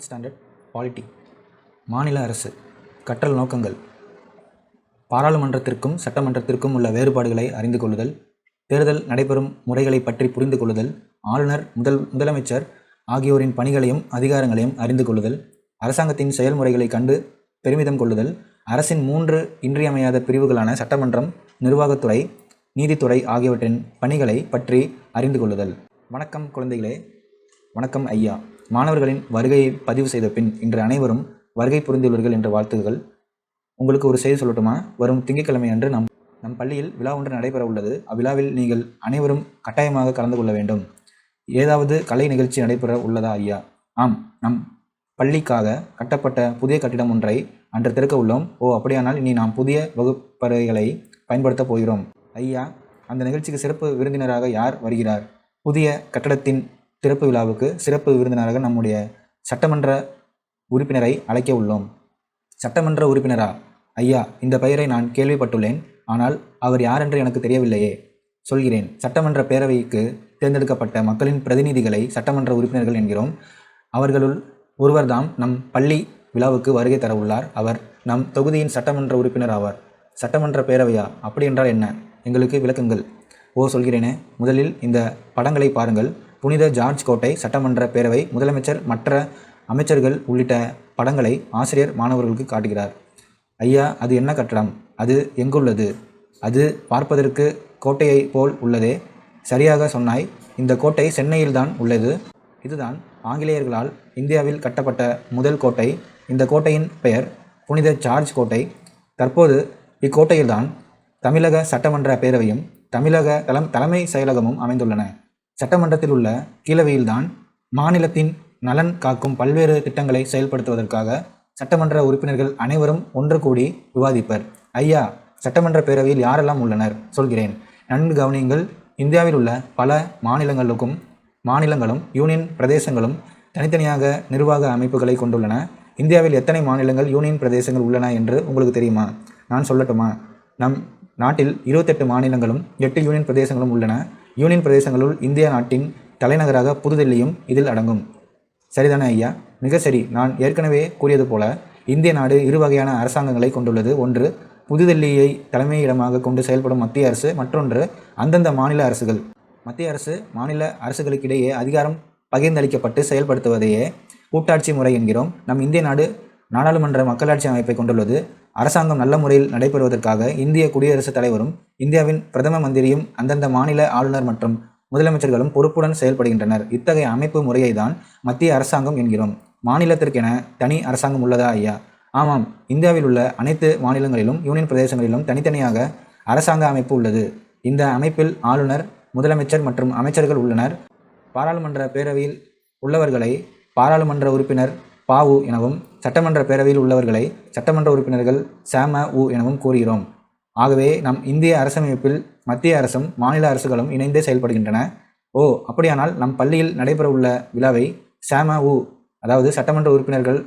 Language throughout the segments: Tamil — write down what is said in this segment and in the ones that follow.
Standard polity. மாநில அரசு கற்றல் நோக்கங்கள். பாராளுமன்றத்திற்கும் சட்டமன்றத்திற்கும் உள்ள வேறுபாடுகளை அறிந்து கொள்ளுதல், தேர்தல் நடைபெறும் முறைகளை பற்றி புரிந்து கொள்ளுதல், ஆளுநர், முதலமைச்சர் ஆகியோரின் பணிகளையும் அதிகாரங்களையும் அறிந்து கொள்ளுதல், அரசாங்கத்தின் செயல்முறைகளை கண்டு பெருமிதம் கொள்ளுதல், அரசின் 3 இன்றியமையாத பிரிவுகளான சட்டமன்றம், நிர்வாகத்துறை, நீதித்துறை ஆகியவற்றின் பணிகளை பற்றி அறிந்து கொள்ளுதல். வணக்கம் குழந்தைகளே. வணக்கம் ஐயா. மாணவர்களின் வருகையை பதிவு செய்த பின் இன்று அனைவரும் வருகை புரிந்துள்ளீர்கள் என்ற வாழ்த்துகள். உங்களுக்கு ஒரு செய்தி சொல்லட்டுமா? வரும் திங்கட்கிழமை அன்று நம் பள்ளியில் விழா ஒன்று நடைபெற உள்ளது. அவ்விழாவில் நீங்கள் அனைவரும் கட்டாயமாக கலந்து கொள்ள வேண்டும். ஏதாவது கலை நிகழ்ச்சி நடைபெற உள்ளதா ஐயா? ஆம், நம் பள்ளிக்காக கட்டப்பட்ட புதிய கட்டிடம் ஒன்றை அன்று திறக்க உள்ளோம். ஓ, அப்படியானால் இனி நாம் புதிய வகுப்பறைகளை பயன்படுத்தப் போகிறோம். ஐயா, அந்த நிகழ்ச்சிக்கு சிறப்பு விருந்தினராக யார் வருகிறார்? புதிய கட்டடத்தின் திறப்பு விழாவுக்கு சிறப்பு விருந்தினராக நம்முடைய சட்டமன்ற உறுப்பினரை அழைக்க உள்ளோம். சட்டமன்ற உறுப்பினரா? ஐயா, இந்த பெயரை நான் கேள்விப்பட்டுள்ளேன். ஆனால் அவர் யாரென்று எனக்கு தெரியவில்லையே. சொல்கிறேன். சட்டமன்ற பேரவைக்கு தேர்ந்தெடுக்கப்பட்ட மக்களின் பிரதிநிதிகளை சட்டமன்ற உறுப்பினர்கள் என்கிறோம். அவர்களுள் ஒருவர்தாம் நம் பள்ளி விழாவுக்கு வருகை தர உள்ளார். அவர் நம் தொகுதியின் சட்டமன்ற உறுப்பினர் ஆவார். சட்டமன்ற பேரவையா? அப்படி என்றால் என்ன? எங்களுக்கு விளக்குங்கள். ஓ, சொல்கிறேனே. முதலில் இந்த படங்களை பாருங்கள். புனித ஜார்ஜ் கோட்டை, சட்டமன்ற பேரவை, முதலமைச்சர், மற்ற அமைச்சர்கள் உள்ளிட்ட படங்களை ஆசிரியர் மாணவர்களுக்கு காட்டுகிறார். ஐயா, அது என்ன கட்டடம்? அது எங்குள்ளது? அது பார்ப்பதற்கு கோட்டையை போல் உள்ளதே. சரியாக சொன்னாய். இந்த கோட்டை சென்னையில்தான் உள்ளது. இதுதான் ஆங்கிலேயர்களால் இந்தியாவில் கட்டப்பட்ட முதல் கோட்டை. இந்த கோட்டையின் பெயர் புனித ஜார்ஜ் கோட்டை. தற்போது இக்கோட்டையில்தான் தமிழக சட்டமன்ற பேரவையும் தமிழக தலைமை செயலகமும் அமைந்துள்ளன. சட்டமன்றத்தில் உள்ள கீழவையில்தான் மாநிலத்தின் நலன் காக்கும் பல்வேறு திட்டங்களை செயல்படுத்துவதற்காக சட்டமன்ற உறுப்பினர்கள் அனைவரும் ஒன்று கூடி விவாதிப்பர். ஐயா, சட்டமன்ற பேரவையில் யாரெல்லாம் உள்ளனர்? சொல்கிறேன், நன்கு கவனியுங்கள். இந்தியாவில் உள்ள பல மாநிலங்களும் யூனியன் பிரதேசங்களும் தனித்தனியாக நிர்வாக அமைப்புகளை கொண்டுள்ளன. இந்தியாவில் எத்தனை மாநிலங்கள், யூனியன் பிரதேசங்கள் உள்ளன என்று உங்களுக்கு தெரியுமா? நான் சொல்லட்டுமா? நம் நாட்டில் 28 மாநிலங்களும் 8 யூனியன் பிரதேசங்களும் உள்ளன. யூனியன் பிரதேசங்களுள் இந்திய நாட்டின் தலைநகராக புதுதில்லியும் இதில் அடங்கும். சரிதானே ஐயா? மிக சரி. நான் ஏற்கனவே கூறியது போல இந்திய நாடு 2 வகையான அரசாங்கங்களை கொண்டுள்ளது. ஒன்று புதுதில்லியை தலைமையிடமாக கொண்டு செயல்படும் மத்திய அரசு, மற்றொன்று அந்தந்த மாநில அரசுகள். மத்திய அரசு மாநில அரசுகளுக்கிடையே அதிகாரம் பகிர்ந்தளிக்கப்பட்டு செயல்படுத்துவதையே கூட்டாட்சி முறை என்கிறோம். நம் இந்திய நாடு நாடாளுமன்ற மக்களாட்சி அமைப்பை கொண்டுள்ளது. அரசாங்கம் நல்ல முறையில் நடைபெறுவதற்காக இந்திய குடியரசுத் தலைவரும் இந்தியாவின் பிரதம மந்திரியும் அந்தந்த மாநில ஆளுநர் மற்றும் முதலமைச்சர்களும் பொறுப்புடன் செயல்படுகின்றனர். இத்தகைய அமைப்பு முறையை தான் மத்திய அரசாங்கம் என்கிறோம். மாநிலத்திற்கென தனி அரசாங்கம் உள்ளதா ஐயா? ஆமாம், இந்தியாவில் உள்ள அனைத்து மாநிலங்களிலும் யூனியன் பிரதேசங்களிலும் தனித்தனியாக அரசாங்க அமைப்பு உள்ளது. இந்த அமைப்பில் ஆளுநர், முதலமைச்சர் மற்றும் அமைச்சர்கள் உள்ளனர். பாராளுமன்ற பேரவையில் உள்ளவர்களை பாராளுமன்ற உறுப்பினர் பாவு எனவும், சட்டமன்ற பேரவையில் உள்ளவர்களை சட்டமன்ற உறுப்பினர்கள் சம உ எனவும் கூறுகிறோம். ஆகவே நம் இந்திய அரசமைப்பில் மத்திய அரசும் மாநில அரசுகளும் இணைந்தே செயல்படுகின்றன. ஓ, அப்படியானால் நம் பள்ளியில் நடைபெறவுள்ள விழாவை சம உ, அதாவது சட்டமன்ற உறுப்பினர்கள்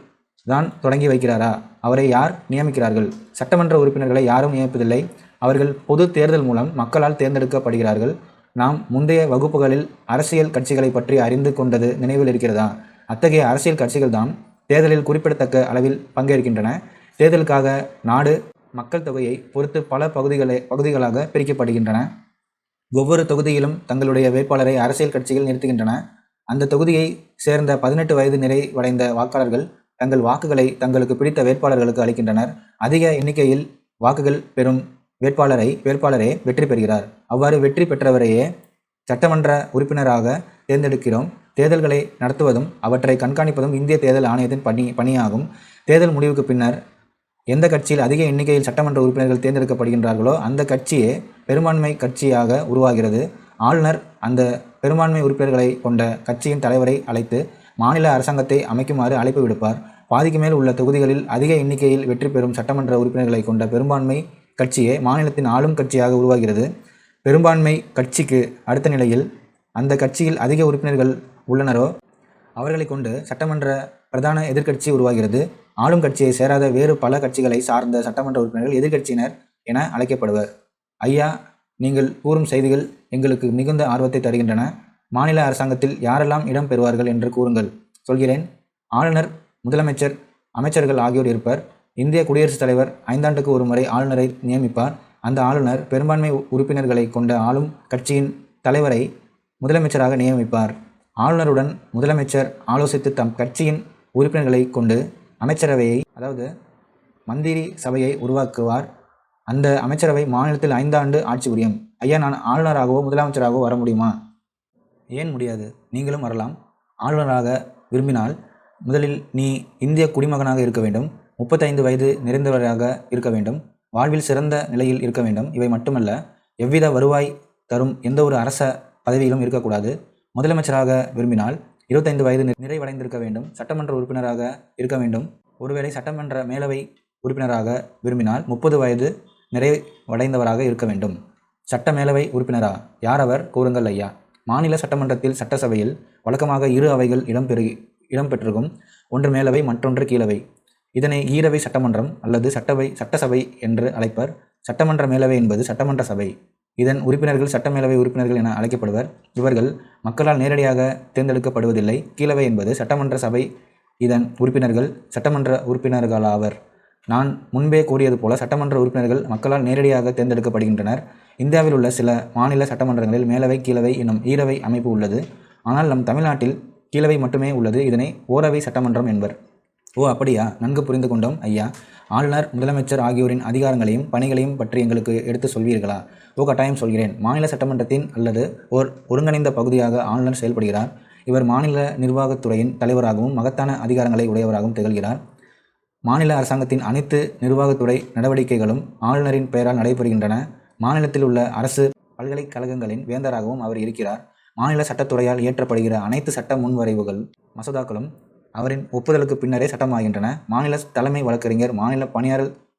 தான் தொடங்கி வைக்கிறாரா? அவரை யார் நியமிக்கிறார்கள்? சட்டமன்ற உறுப்பினர்களை யாரும் நியமிப்பதில்லை. அவர்கள் பொது தேர்தல் மூலம் மக்களால் தேர்ந்தெடுக்கப்படுகிறார்கள். நாம் முந்தைய வகுப்புகளில் அரசியல் கட்சிகளை பற்றி அறிந்து கொண்டது நினைவில் இருக்கிறதா? அத்தகைய அரசியல் கட்சிகள் தான் தேர்தலில் குறிப்பிடத்தக்க அளவில் பங்கேற்கின்றன. தேர்தலுக்காக நாடு மக்கள் தொகையை பொறுத்து பல பகுதிகளாக பிரிக்கப்படுகின்றன. ஒவ்வொரு தொகுதியிலும் தங்களுடைய வேட்பாளரை அரசியல் கட்சிகள் நிறுத்துகின்றன. அந்த தொகுதியை சேர்ந்த 18 வயது நிறைவடைந்த வாக்காளர்கள் தங்கள் வாக்குகளை தங்களுக்கு பிடித்த வேட்பாளர்களுக்கு அளிக்கின்றனர். அதிக எண்ணிக்கையில் வாக்குகள் பெறும் வேட்பாளரே வெற்றி பெறுகிறார். அவ்வாறு வெற்றி பெற்றவரையே சட்டமன்ற உறுப்பினராக தேர்ந்தெடுக்கிறோம். தேர்தல்களை நடத்துவதும் அவற்றை கண்காணிப்பதும் இந்திய தேர்தல் ஆணையத்தின் பணியாகும். தேர்தல் முடிவுக்கு பின்னர் எந்த கட்சியில் அதிக எண்ணிக்கையில் சட்டமன்ற உறுப்பினர்கள் தேர்ந்தெடுக்கப்படுகின்றார்களோ அந்த கட்சியே பெரும்பான்மை கட்சியாக உருவாகிறது. ஆளுநர் அந்த பெரும்பான்மை உறுப்பினர்களை கொண்ட கட்சியின் தலைவரை அழைத்து மாநில அரசாங்கத்தை அமைக்குமாறு அழைப்பு விடுப்பார். பாதிக்கு மேல் உள்ள தொகுதிகளில் அதிக எண்ணிக்கையில் வெற்றி பெறும் சட்டமன்ற உறுப்பினர்களை கொண்ட பெரும்பான்மை கட்சியே மாநிலத்தின் ஆளும் கட்சியாக உருவாகிறது. பெரும்பான்மை கட்சிக்கு அடுத்த நிலையில் அந்த கட்சியில் அதிக உறுப்பினர்கள் உள்ளனரோ அவர்களை கொண்டு சட்டமன்ற பிரதான எதிர்க்கட்சி உருவாகிறது. ஆளும் கட்சியை சேராத வேறு பல கட்சிகளை சார்ந்த சட்டமன்ற உறுப்பினர்கள் எதிர்க்கட்சியினர் என அழைக்கப்படுவர். ஐயா, நீங்கள் கூறும் செய்திகள் எங்களுக்கு மிகுந்த ஆர்வத்தை தருகின்றன. மாநில அரசாங்கத்தில் யாரெல்லாம் இடம் பெறுவார்கள் என்று கூறுங்கள். சொல்கிறேன். ஆளுநர் முதலமைச்சர், அமைச்சர்கள் ஆகியோர் இருப்பர். இந்திய குடியரசுத் தலைவர் 5 ஆண்டுக்கு ஒரு முறை ஆளுநரை நியமிப்பார். அந்த ஆளுநர் பெரும்பான்மை உறுப்பினர்களை கொண்ட ஆளும் கட்சியின் தலைவரை முதலமைச்சராக நியமிப்பார். ஆளுநருடன் முதலமைச்சர் ஆலோசித்து தம் கட்சியின் உறுப்பினர்களை கொண்டு அமைச்சரவையை, அதாவது மந்திரி சபையை உருவாக்குவார். அந்த அமைச்சரவை மாநிலத்தில் 5 ஆண்டு ஆட்சி புரியும். ஐயா, நான் ஆளுநராகவோ முதலமைச்சராகவோ வர முடியுமா? ஏன் முடியாது? நீங்களும் வரலாம். ஆளுநராக விரும்பினால் முதலில் நீ இந்திய குடிமகனாக இருக்க வேண்டும், 35 வயது நிறைந்தவராக இருக்க வேண்டும், வாழ்வில் சிறந்த நிலையில் இருக்க வேண்டும். இவை மட்டுமல்ல, எவ்வித வருவாய் தரும் எந்த ஒரு அரச பதவியிலும் இருக்கக்கூடாது. முதலமைச்சராக விரும்பினால் 25 வயது நிறைவடைந்திருக்க வேண்டும், சட்டமன்ற உறுப்பினராக இருக்க வேண்டும். ஒருவேளை சட்டமன்ற மேலவை உறுப்பினராக விரும்பினால் 30 வயது நிறைவடைந்தவராக இருக்க வேண்டும். சட்ட மேலவை உறுப்பினரா? யார் அவர்? கூறுங்கள் ஐயா. மாநில சட்டமன்றத்தில் சட்டசபையில் வழக்கமாக 2 அவைகள் இடம்பெற்றிருக்கும். ஒன்று மேலவை, மற்றொன்று கீழவை. இதனை ஈரவை சட்டமன்றம் அல்லது சட்டசபை என்று அழைப்பர். சட்டமன்ற மேலவை என்பது சட்டமன்ற சபை. இதன் உறுப்பினர்கள் சட்ட மேலவை உறுப்பினர்கள் என அழைக்கப்படுவர். இவர்கள் மக்களால் நேரடியாக தேர்ந்தெடுக்கப்படுவதில்லை. கீழவை என்பது சட்டமன்ற சபை. இதன் உறுப்பினர்கள் சட்டமன்ற உறுப்பினர்களாவர். நான் முன்பே கூறியது போல சட்டமன்ற உறுப்பினர்கள் மக்களால் நேரடியாக தேர்ந்தெடுக்கப்படுகின்றனர். இந்தியாவில் உள்ள சில மாநில சட்டமன்றங்களில் மேலவை, கீழவை என்னும் ஈரவை அமைப்பு உள்ளது. ஆனால் நம் தமிழ்நாட்டில் கீழவை மட்டுமே உள்ளது. இதனை ஓரவை சட்டமன்றம் என்பர். ஓ, அப்படியா? நன்கு புரிந்து கொண்டோம் ஐயா. ஆளுநர், முதலமைச்சர் ஆகியோரின் அதிகாரங்களையும் பணிகளையும் பற்றி எங்களுக்கு எடுத்து சொல்வீர்களா? ஓ, கட்டாயம் சொல்கிறேன். மாநில சட்டமன்றத்தின் அல்லது ஒருங்கிணைந்த பகுதியாக ஆளுநர் செயல்படுகிறார். இவர் மாநில நிர்வாகத்துறையின் தலைவராகவும் மகத்தான அதிகாரங்களை உடையவராகவும் திகழ்கிறார். மாநில அரசாங்கத்தின் அனைத்து நிர்வாகத்துறை நடவடிக்கைகளும் ஆளுநரின் பெயரால் நடைபெறுகின்றன. மாநிலத்தில் உள்ள அரசு பல்கலைக்கழகங்களின் வேந்தராகவும் அவர் இருக்கிறார். மாநில சட்டத்துறையால் இயற்றப்படுகிற அனைத்து சட்ட முன்வரைவுகள், மசோதாக்களும் அவரின் ஒப்புதலுக்கு பின்னரே சட்டமாகின்றன. மாநில தலைமை வழக்கறிஞர், மாநில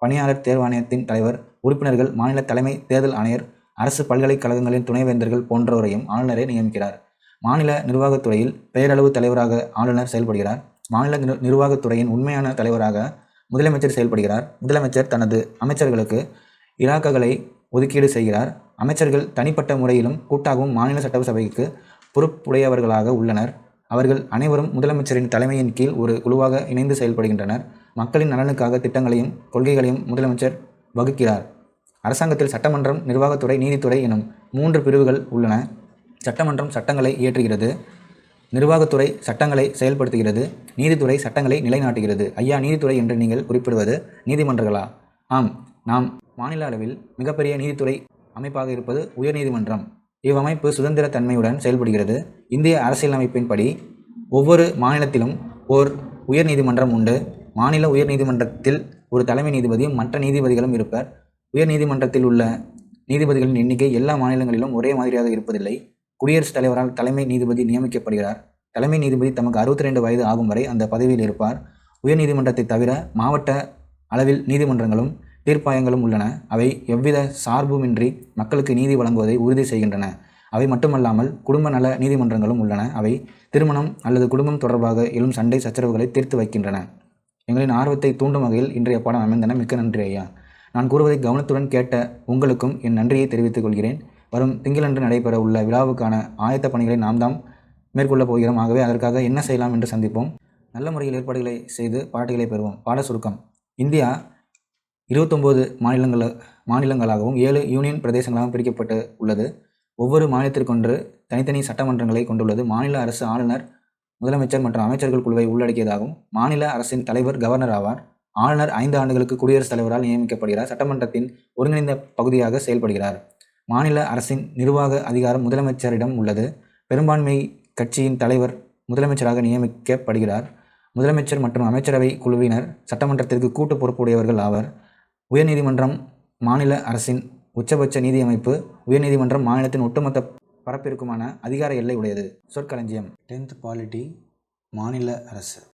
பணியாளர் தேர்வாணையத்தின் தலைவர், உறுப்பினர்கள், மாநில தலைமை தேர்தல் ஆணையர், அரசு பல்கலைக்கழகங்களின் துணைவேந்தர்கள் போன்றோரையும் ஆளுநரே நியமிக்கிறார். மாநில நிர்வாகத்துறையில் பெயரளவு தலைவராக ஆளுநர் செயல்படுகிறார். மாநில நிர்வாகத்துறையின் உண்மையான தலைவராக முதலமைச்சர் செயல்படுகிறார். முதலமைச்சர் தனது அமைச்சர்களுக்கு இலாக்காக்களை ஒதுக்கீடு செய்கிறார். அமைச்சர்கள் தனிப்பட்ட முறையிலும் கூட்டாகவும் மாநில சட்டசபைக்கு பொறுப்புடையவர்களாக உள்ளனர். அவர்கள் அனைவரும் முதலமைச்சரின் தலைமையின் கீழ் ஒரு குழுவாக இணைந்து செயல்படுகின்றனர். மக்களின் நலனுக்காக திட்டங்களையும் கொள்கைகளையும் முதலமைச்சர் வகுக்கிறார். அரசாங்கத்தில் சட்டமன்றம், நிர்வாகத்துறை, நீதித்துறை எனும் 3 பிரிவுகள் உள்ளன. சட்டமன்றம் சட்டங்களை இயற்றுகிறது, நிர்வாகத்துறை சட்டங்களை செயல்படுத்துகிறது, நீதித்துறை சட்டங்களை நிலைநாட்டுகிறது. ஐயா, நீதித்துறை என்று நீங்கள் குறிப்பிடுவது நீதிமன்றங்களா? ஆம், நாம் மாநில அளவில் மிகப்பெரிய நீதித்துறை அமைப்பாக இருப்பது உயர்நீதிமன்றம். இவ்வமைப்பு சுதந்திர தன்மையுடன் செயல்படுகிறது. இந்திய அரசியலமைப்பின்படி ஒவ்வொரு மாநிலத்திலும் ஓர் உயர்நீதிமன்றம் உண்டு. மாநில உயர்நீதிமன்றத்தில் ஒரு தலைமை நீதிபதியும் மற்ற நீதிபதிகளும் இருப்பர். உயர்நீதிமன்றத்தில் உள்ள நீதிபதிகளின் எண்ணிக்கை எல்லா மாநிலங்களிலும் ஒரே மாதிரியாக இருப்பதில்லை. குடியரசுத் தலைவரால் தலைமை நீதிபதி நியமிக்கப்படுகிறார். தலைமை நீதிபதி தமக்கு 62 வயது ஆகும் வரை அந்த பதவியில் இருப்பார். உயர்நீதிமன்றத்தை தவிர மாவட்ட அளவில் நீதிமன்றங்களும் தீர்ப்பாயங்களும் உள்ளன. அவை எவ்வித சார்புமின்றி மக்களுக்கு நீதி வழங்குவதை உறுதி செய்கின்றன. அவை மட்டுமல்லாமல் குடும்ப நல நீதிமன்றங்களும் உள்ளன. அவை திருமணம் அல்லது குடும்பம் தொடர்பாக எழும் சண்டை சச்சரவுகளை தீர்த்து வைக்கின்றன. எங்களின் ஆர்வத்தை தூண்டும் வகையில் இன்றைய பாடம் அமைந்தன. மிக்க நன்றி ஐயா. நான் கூறுவதை கவனத்துடன் கேட்ட உங்களுக்கும் என் நன்றியை தெரிவித்துக் கொள்கிறேன். வரும் திங்களன்று நடைபெற உள்ள விழாவுக்கான ஆயத்த பணிகளை நாம் தான் மேற்கொள்ளப் போகிறோம். ஆகவே அதற்காக என்ன செய்யலாம் என்று சந்திப்போம். நல்ல முறையில் ஏற்பாடுகளை செய்து பாராட்டுகளை பெறுவோம். பாட சுருக்கம்: இந்தியா 29 மாநிலங்களாகவும் 7 யூனியன் பிரதேசங்களாகவும் பிரிக்கப்பட்டு உள்ளது. ஒவ்வொரு மாநிலத்திற்கொன்று தனித்தனி சட்டமன்றங்களை கொண்டுள்ளது. மாநில அரசு ஆளுநர், முதலமைச்சர் மற்றும் அமைச்சர்கள் குழுவை உள்ளடக்கியதாகும். மாநில அரசின் தலைவர் கவர்னர் ஆவார். ஆளுநர் 5 ஆண்டுகளுக்கு குடியரசுத் தலைவரால் நியமிக்கப்படுகிறார். சட்டமன்றத்தின் ஒருங்கிணைந்த பகுதியாக செயல்படுகிறார். மாநில அரசின் நிர்வாக அதிகாரம் முதலமைச்சரிடம் உள்ளது. பெரும்பான்மை கட்சியின் தலைவர் முதலமைச்சராக நியமிக்கப்படுகிறார். முதலமைச்சர் மற்றும் அமைச்சரவை குழுவினர் சட்டமன்றத்திற்கு கூட்டு பொறுப்புடையவர்கள் ஆவர். உயர்நீதிமன்றம் மாநில அரசின் உச்சபட்ச நீதி அமைப்பு. உயர்நீதிமன்றம் மாநிலத்தின் ஒட்டுமொத்த பரப்பிற்குமான அதிகார எல்லை உடையது. சொற்களஞ்சியம்: 10th பாலிட்டி, மாநில அரசு.